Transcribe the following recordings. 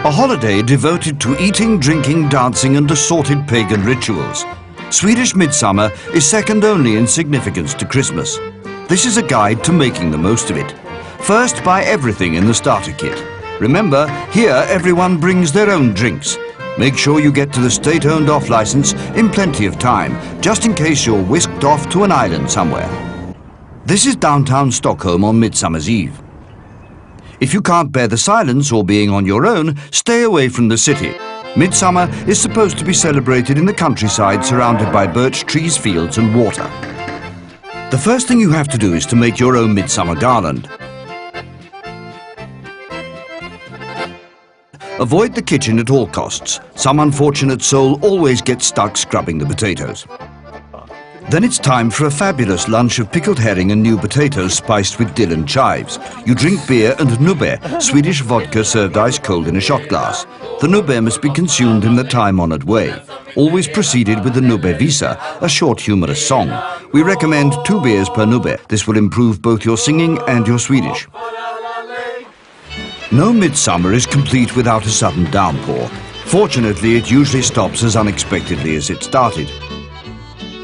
A holiday devoted to eating, drinking, dancing and assorted pagan rituals. Swedish Midsummer is second only in significance to Christmas. This is a guide to making the most of it. First, buy everything in the starter kit. Remember, here everyone brings their own drinks. Make sure you get to the state-owned off-license in plenty of time, just in case you're whisked off to an island somewhere. This is downtown Stockholm on Midsummer's Eve. If you can't bear the silence or being on your own, stay away from the city. Midsummer is supposed to be celebrated in the countryside surrounded by birch trees, fields and water. The first thing you have to do is to make your own midsummer garland. Avoid the kitchen at all costs. Some unfortunate soul always gets stuck scrubbing the potatoes. Then it's time for a fabulous lunch of pickled herring and new potatoes spiced with dill and chives. You drink beer and nubbe, Swedish vodka served ice cold in a shot glass. The nubbe must be consumed in the time-honoured way. Always preceded with the nubbe visa, a short humorous song. We recommend 2 beers per nubbe. This will improve both your singing and your Swedish. No midsummer is complete without a sudden downpour. Fortunately, it usually stops as unexpectedly as it started.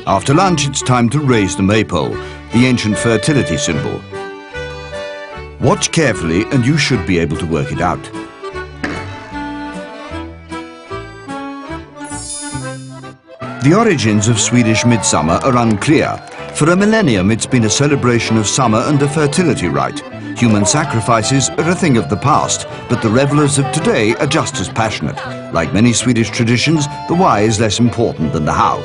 After lunch, it's time to raise the maypole, the ancient fertility symbol. Watch carefully and you should be able to work it out. The origins of Swedish midsummer are unclear. For a millennium, it's been a celebration of summer and a fertility rite. Human sacrifices are a thing of the past, but the revelers of today are just as passionate. Like many Swedish traditions, the why is less important than the how.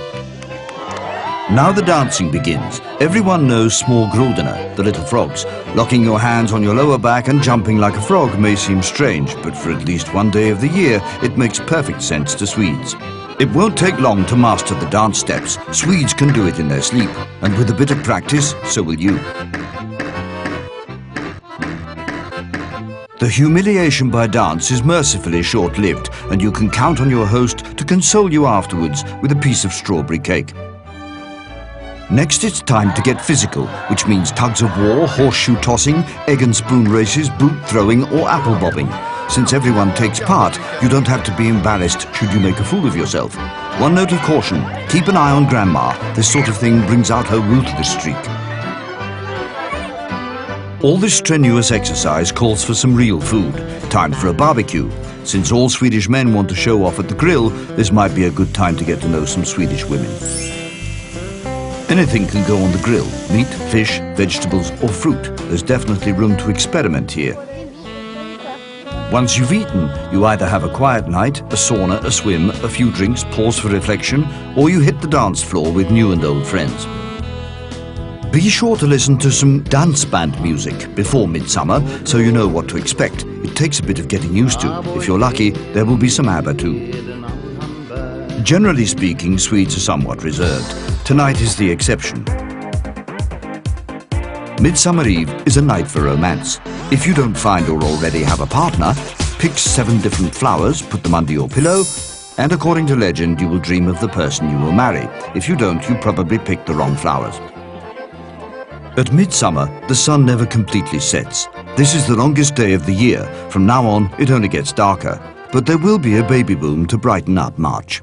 Now the dancing begins. Everyone knows små grodorna, the little frogs. Locking your hands on your lower back and jumping like a frog may seem strange, but for at least one day of the year, it makes perfect sense to Swedes. It won't take long to master the dance steps. Swedes can do it in their sleep, and with a bit of practice, so will you. The humiliation by dance is mercifully short-lived, and you can count on your host to console you afterwards with a piece of strawberry cake. Next, it's time to get physical, which means tugs of war, horseshoe tossing, egg and spoon races, boot throwing or apple bobbing. Since everyone takes part, you don't have to be embarrassed should you make a fool of yourself. One note of caution, keep an eye on Grandma. This sort of thing brings out her ruthless streak. All this strenuous exercise calls for some real food. Time for a barbecue. Since all Swedish men want to show off at the grill, this might be a good time to get to know some Swedish women. Anything can go on the grill. Meat, fish, vegetables or fruit. There's definitely room to experiment here. Once you've eaten, you either have a quiet night, a sauna, a swim, a few drinks, pause for reflection, or you hit the dance floor with new and old friends. Be sure to listen to some dance band music before midsummer so you know what to expect. It takes a bit of getting used to. If you're lucky, there will be some ABBA too. Generally speaking, Swedes are somewhat reserved. Tonight is the exception. Midsummer Eve is a night for romance. If you don't find or already have a partner, pick 7 different flowers, put them under your pillow, and according to legend, you will dream of the person you will marry. If you don't, you probably picked the wrong flowers. At midsummer, the sun never completely sets. This is the longest day of the year. From now on, it only gets darker. But there will be a baby boom to brighten up March.